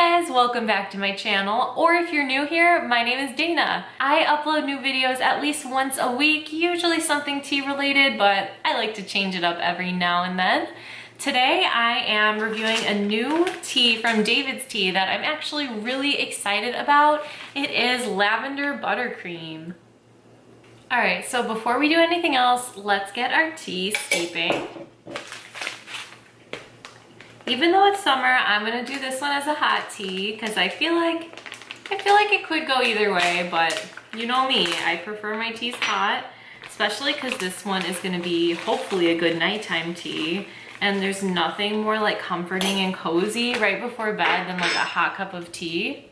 guys, welcome back to my channel, or if you're new here, my name is Dana. I upload new videos at least once a week, usually something tea related, but I like to change it up every now and then. Today I am reviewing a new tea from DAVIDSTea that I'm actually really excited about. It is Lavender Buttercream. Alright, so before we do anything else, let's get our tea steeping. Even though it's summer, I'm gonna do this one as a hot tea because I feel like it could go either way, but you know me, I prefer my teas hot, especially because this one is gonna be hopefully a good nighttime tea. And there's nothing more like comforting and cozy right before bed than like a hot cup of tea.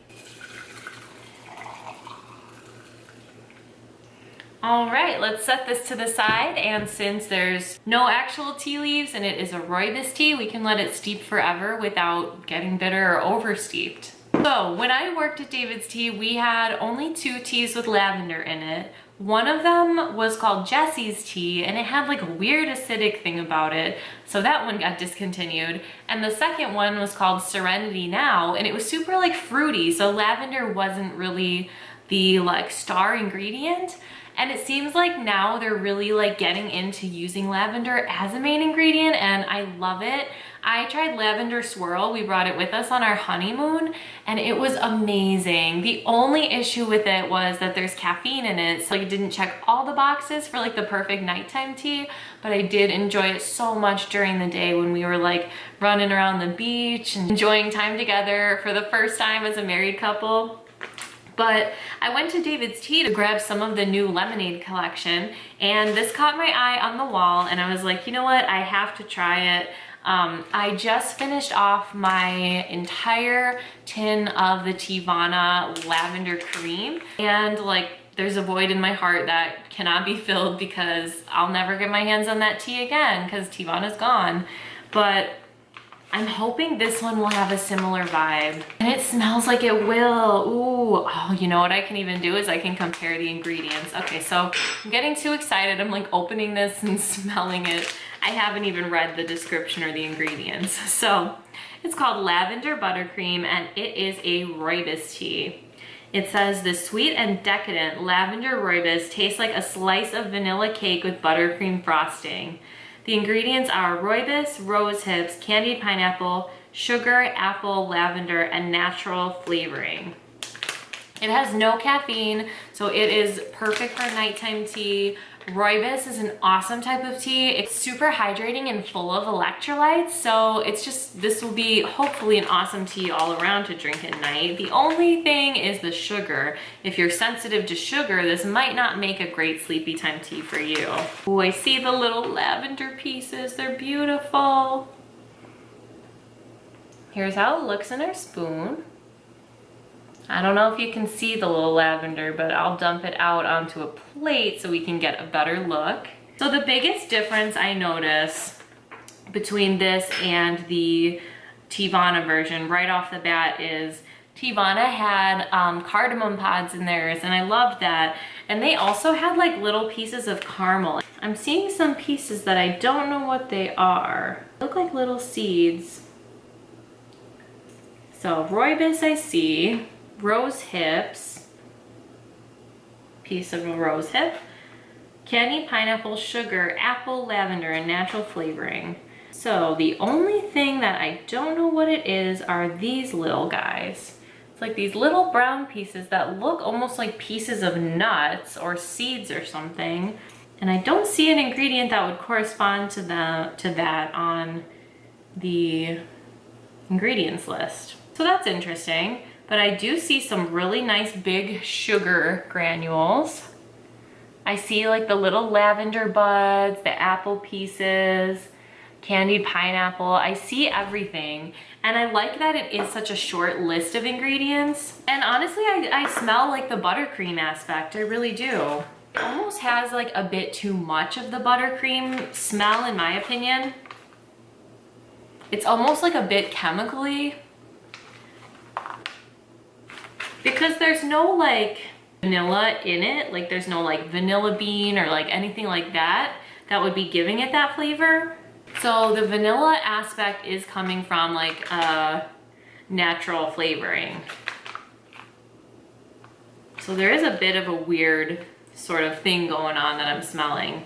All right, let's set this to the side, and since there's no actual tea leaves and it is a rooibos tea, we can let it steep forever without getting bitter or over steeped. So when I worked at DAVIDSTea, we had only 2 teas with lavender in it. One of them was called Jesse's tea, and it had like a weird acidic thing about it, so that one got discontinued. And the second one was called Serenity Now, and it was super like fruity, so lavender wasn't really the like star ingredient. And it seems like now they're really like getting into using lavender as a main ingredient, and I love it. I tried lavender swirl, we brought it with us on our honeymoon, and it was amazing. The only issue with it was that there's caffeine in it, so it didn't check all the boxes for like the perfect nighttime tea, but I did enjoy it so much during the day when we were like running around the beach and enjoying time together for the first time as a married couple. But I went to DAVIDSTea to grab some of the new lemonade collection, and this caught my eye on the wall, and I was like, you know what, I have to try it. I just finished off my entire tin of the Teavana lavender cream, and like there's a void in my heart that cannot be filled because I'll never get my hands on that tea again because Teavana's gone. But I'm hoping this one will have a similar vibe. And it smells like it will. Ooh, oh, you know what I can even do is I can compare the ingredients. Okay, so I'm getting too excited. I'm like opening this and smelling it. I haven't even read the description or the ingredients. So it's called Lavender Buttercream, and it is a rooibos tea. It says the sweet and decadent lavender rooibos tastes like a slice of vanilla cake with buttercream frosting. The ingredients are rooibos, rose hips, candied pineapple, sugar, apple, lavender, and natural flavoring. It has no caffeine, so it is perfect for nighttime tea. Rooibos is an awesome type of tea. It's super hydrating and full of electrolytes, so it's just, this will be hopefully an awesome tea all around to drink at night. The only thing is the sugar. If you're sensitive to sugar, this might not make a great sleepy time tea for you. Oh, I see the little lavender pieces. They're beautiful. Here's how it looks in our spoon. I don't know if you can see the little lavender, but I'll dump it out onto a plate so we can get a better look. So the biggest difference I notice between this and the Teavana version right off the bat is Teavana had cardamom pods in theirs, and I loved that. And they also had like little pieces of caramel. I'm seeing some pieces that I don't know what they are. They look like little seeds. So rooibos I see. Rose hips, piece of a rose hip, candied pineapple, sugar, apple, lavender, and natural flavoring. So the only thing that I don't know what it is are these little guys. It's like these little brown pieces that look almost like pieces of nuts or seeds or something. And I don't see an ingredient that would correspond to that on the ingredients list. So that's interesting. But I do see some really nice big sugar granules. I see like the little lavender buds, the apple pieces, candied pineapple. I see everything. And I like that it is such a short list of ingredients. And honestly, I smell like the buttercream aspect, I really do. It almost has like a bit too much of the buttercream smell in my opinion. It's almost like a bit chemically. Because there's no like vanilla in it, like there's no like vanilla bean or like anything like that that would be giving it that flavor. So the vanilla aspect is coming from like natural flavoring. So there is a bit of a weird sort of thing going on that I'm smelling.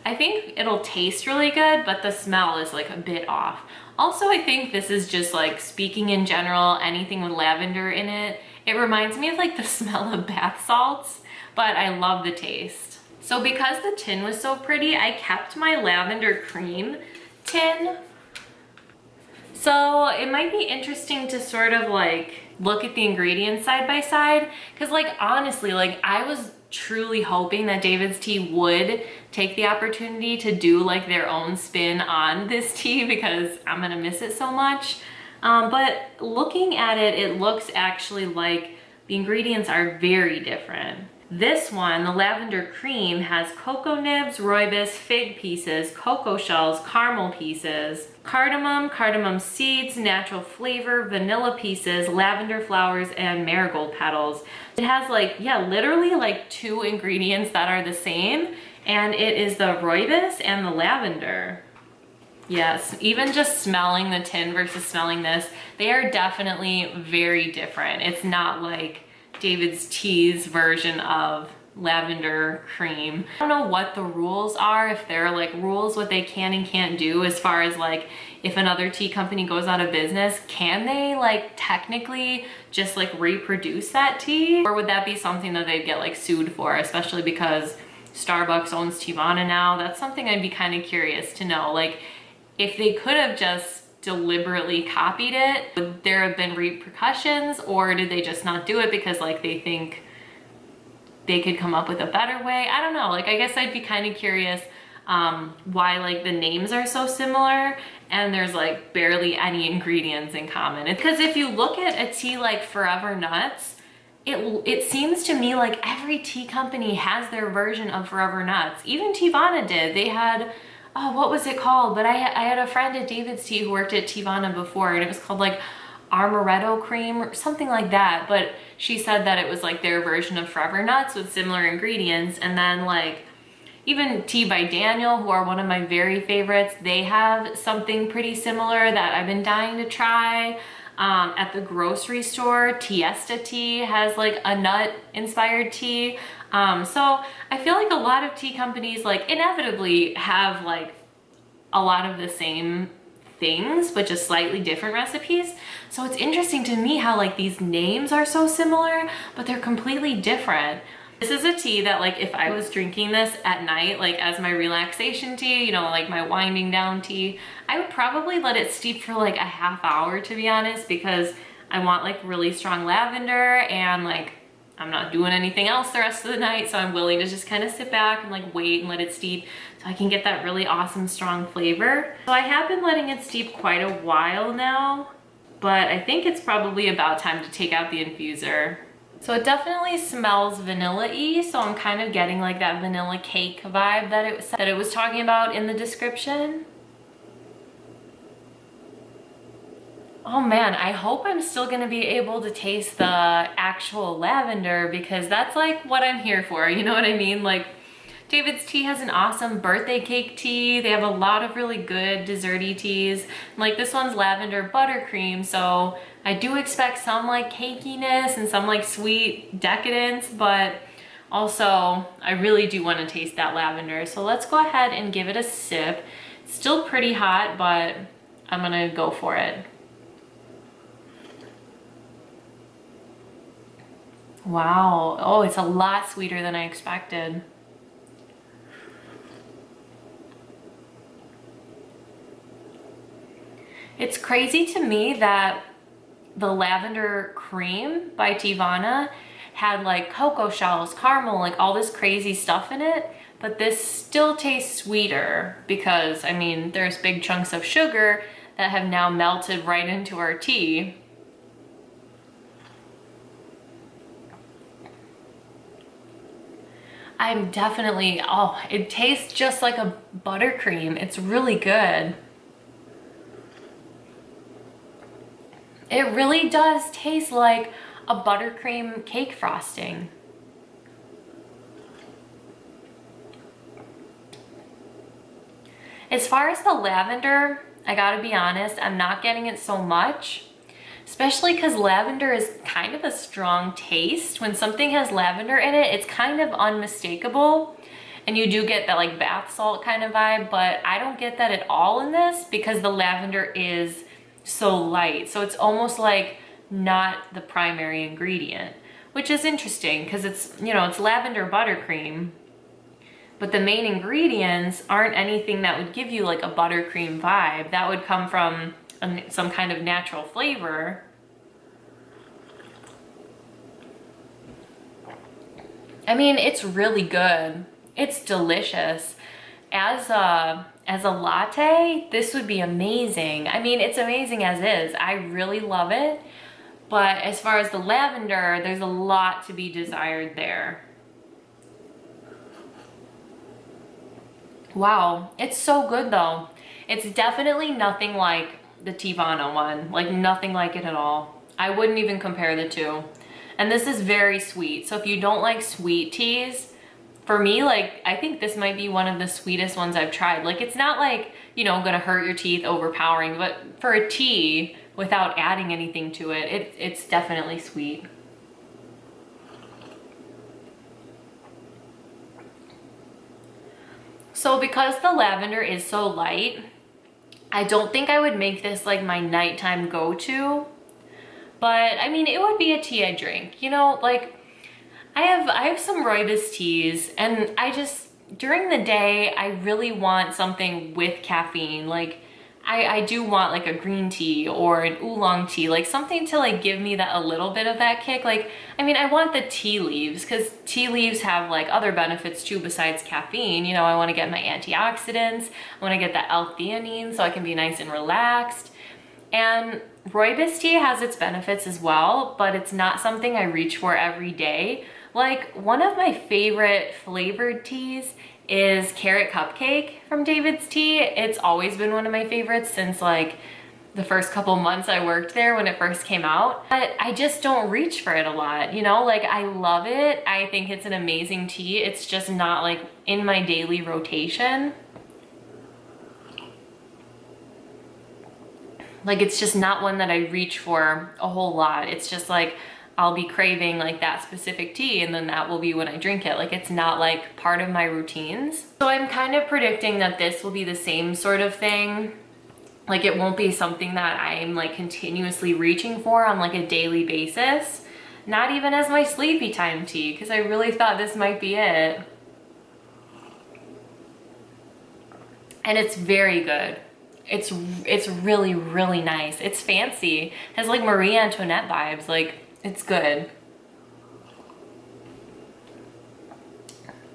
I think it'll taste really good, but the smell is like a bit off. Also, I think this is just like, speaking in general, anything with lavender in it, it reminds me of like the smell of bath salts, but I love the taste. So because the tin was so pretty, I kept my lavender cream tin. So it might be interesting to sort of like look at the ingredients side by side, because like honestly, like I was truly hoping that David's Tea would take the opportunity to do like their own spin on this tea, because I'm gonna miss it so much. But looking at it, it looks actually like the ingredients are very different. This one, the lavender cream, has cocoa nibs, rooibos, fig pieces, cocoa shells, caramel pieces, cardamom seeds, natural flavor, vanilla pieces, lavender flowers, and marigold petals. It has like, yeah, literally like 2 ingredients that are the same, and it is the rooibos and the lavender. Yes, even just smelling the tin versus smelling this, they are definitely very different. It's not like David's Tea's version of lavender cream. I don't know what the rules are, if there are like rules what they can and can't do as far as like if another tea company goes out of business, can they like technically just like reproduce that tea? Or would that be something that they'd get like sued for, especially because Starbucks owns Teavana now? That's something I'd be kind of curious to know. Like if they could have just deliberately copied it, would there have been repercussions, or did they just not do it because like they think they could come up with a better way? I don't know. Like I guess I'd be kind of curious why like the names are so similar and there's like barely any ingredients in common. Because if you look at a tea like Forever Nuts, it seems to me like every tea company has their version of Forever Nuts. Even Teavana did. They had, oh, what was it called? But I had a friend at David's Tea who worked at Teavana before, and it was called like Amaretto Cream or something like that. But she said that it was like their version of Forever Nuts with similar ingredients. And then like even Tea by Daniel, who are one of my very favorites, they have something pretty similar that I've been dying to try. At the grocery store, Tiesta Tea has like a nut inspired tea. So I feel like a lot of tea companies like inevitably have like a lot of the same things, but just slightly different recipes. So it's interesting to me how like these names are so similar, but they're completely different. This is a tea that like if I was drinking this at night, like as my relaxation tea, you know, like my winding down tea, I would probably let it steep for like a half hour, to be honest, because I want like really strong lavender and like I'm not doing anything else the rest of the night, so I'm willing to just kind of sit back and like wait and let it steep so I can get that really awesome strong flavor. So I have been letting it steep quite a while now, but I think it's probably about time to take out the infuser. So it definitely smells vanilla-y, so I'm kind of getting like that vanilla cake vibe that it was talking about in the description. Oh man, I hope I'm still gonna be able to taste the actual lavender, because that's like what I'm here for, you know what I mean? Like David's Tea has an awesome birthday cake tea. They have a lot of really good desserty teas. Like this one's Lavender Buttercream, so I do expect some like cakiness and some like sweet decadence, but also I really do want to taste that lavender. So let's go ahead and give it a sip. It's still pretty hot, but I'm gonna go for it. Wow, oh, it's a lot sweeter than I expected. It's crazy to me that the Lavender Cream by Teavana had like cocoa shells, caramel, like all this crazy stuff in it, but this still tastes sweeter because, I mean, there's big chunks of sugar that have now melted right into our tea. I'm definitely, oh, it tastes just like a buttercream. It's really good. It really does taste like a buttercream cake frosting. As far as the lavender, I gotta be honest, I'm not getting it so much. especially because lavender is kind of a strong taste. When something has lavender in it, it's kind of unmistakable. And you do get that like bath salt kind of vibe, but I don't get that at all in this because the lavender is so light. So it's almost like not the primary ingredient, which is interesting because it's, you know, it's lavender buttercream, but the main ingredients aren't anything that would give you like a buttercream vibe. That would come from some kind of natural flavor. I mean, it's really good. It's delicious. As a latte, this would be amazing. I mean, it's amazing as is. I really love it. But as far as the lavender, there's a lot to be desired there. Wow, it's so good though. It's definitely nothing like the Teavana one, like nothing like it at all. I wouldn't even compare the two. And this is very sweet. So if you don't like sweet teas, for me, like, I think this might be one of the sweetest ones I've tried. Like, it's not like, you know, gonna hurt your teeth, overpowering, but for a tea, without adding anything to it, it's definitely sweet. So because the lavender is so light, I don't think I would make this like my nighttime go-to, but I mean, it would be a tea I drink, you know, like I have some rooibos teas, and I just, during the day, I really want something with caffeine. Like I do want like a green tea or an oolong tea, like something to like give me that a little bit of that kick. Like, I mean, I want the tea leaves because tea leaves have like other benefits too besides caffeine. You know, I want to get my antioxidants. I want to get that L-theanine so I can be nice and relaxed. And rooibos tea has its benefits as well, but it's not something I reach for every day. Like, one of my favorite flavored teas is Carrot Cupcake from DAVIDSTea. It's always been one of my favorites since like the first couple months I worked there when it first came out. But I just don't reach for it a lot, you know? Like, I love it. I think it's an amazing tea. It's just not like in my daily rotation. Like, it's just not one that I reach for a whole lot. It's just like, I'll be craving like that specific tea and then that will be when I drink it. Like, it's not like part of my routines. So I'm kind of predicting that this will be the same sort of thing. Like, it won't be something that I'm like continuously reaching for on like a daily basis. Not even as my sleepy time tea, because I really thought this might be it. And it's very good. It's really, really nice. It's fancy. It has like Marie Antoinette vibes. Like, it's good.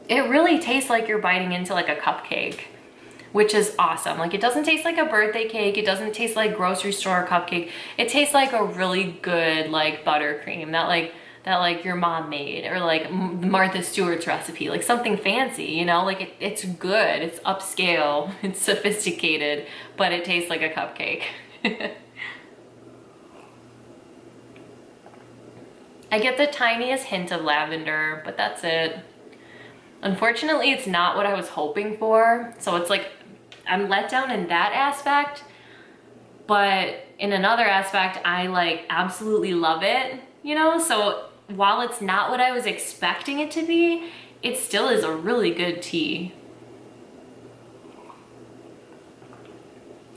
It really tastes like you're biting into like a cupcake, which is awesome. Like, it doesn't taste like a birthday cake. It doesn't taste like grocery store cupcake. It tastes like a really good like buttercream that like your mom made, or like Martha Stewart's recipe, like something fancy, you know? Like, it's good, it's upscale, it's sophisticated, but it tastes like a cupcake. I get the tiniest hint of lavender, but that's it. Unfortunately, it's not what I was hoping for. So it's like, I'm let down in that aspect, but in another aspect, I like absolutely love it, you know? So while it's not what I was expecting it to be, it still is a really good tea.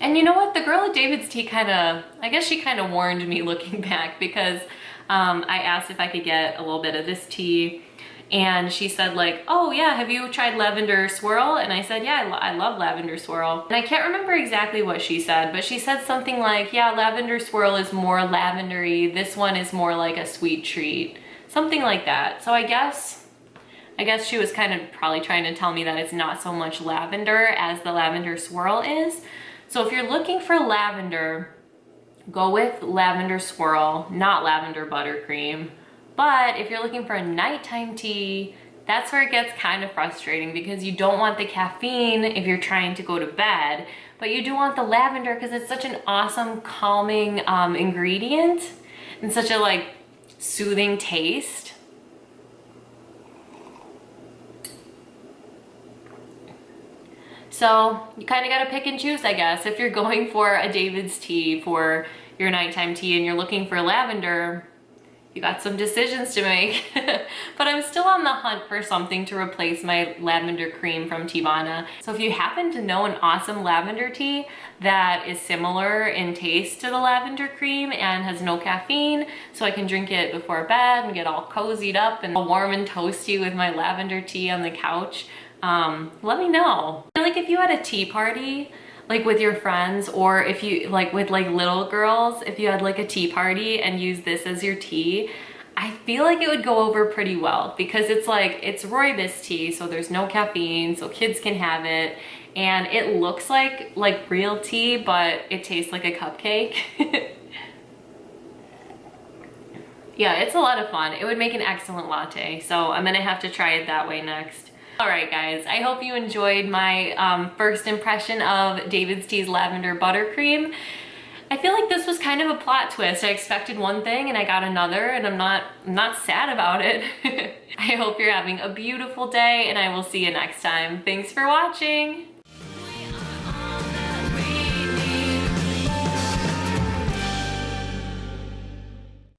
And you know what? The girl at DAVIDSTea I guess she kind of warned me looking back, because I asked if I could get a little bit of this tea, and she said like, oh yeah, have you tried lavender swirl? And I said, yeah, I love lavender swirl. And I can't remember exactly what she said, but she said something like, yeah, lavender swirl is more lavendery. This one is more like a sweet treat. Something like that. So I guess she was kind of probably trying to tell me that it's not so much lavender as the lavender swirl is. So if you're looking for lavender, go with lavender swirl, not lavender buttercream. But if you're looking for a nighttime tea, that's where it gets kind of frustrating, because you don't want the caffeine if you're trying to go to bed, but you do want the lavender because it's such an awesome calming ingredient and such a like soothing taste. So you kind of got to pick and choose, I guess. If you're going for a DAVIDSTea for, your nighttime tea and you're looking for lavender, you got some decisions to make. But I'm still on the hunt for something to replace my lavender cream from Teavana. So if you happen to know an awesome lavender tea that is similar in taste to the lavender cream and has no caffeine, so I can drink it before bed and get all cozied up and all warm and toasty with my lavender tea on the couch, let me know. Like if you had a tea party, like with your friends, or if you like with like little girls, if you had like a tea party and use this as your tea, I feel like it would go over pretty well because it's like, it's rooibos tea, so there's no caffeine, so kids can have it. And it looks like real tea, but it tastes like a cupcake. Yeah, it's a lot of fun. It would make an excellent latte, so I'm gonna have to try it that way next. All right, guys, I hope you enjoyed my first impression of DAVIDSTEA's Lavender Buttercream. I feel like this was kind of a plot twist. I expected one thing and I got another, and I'm not sad about it. I hope you're having a beautiful day, and I will see you next time. Thanks for watching.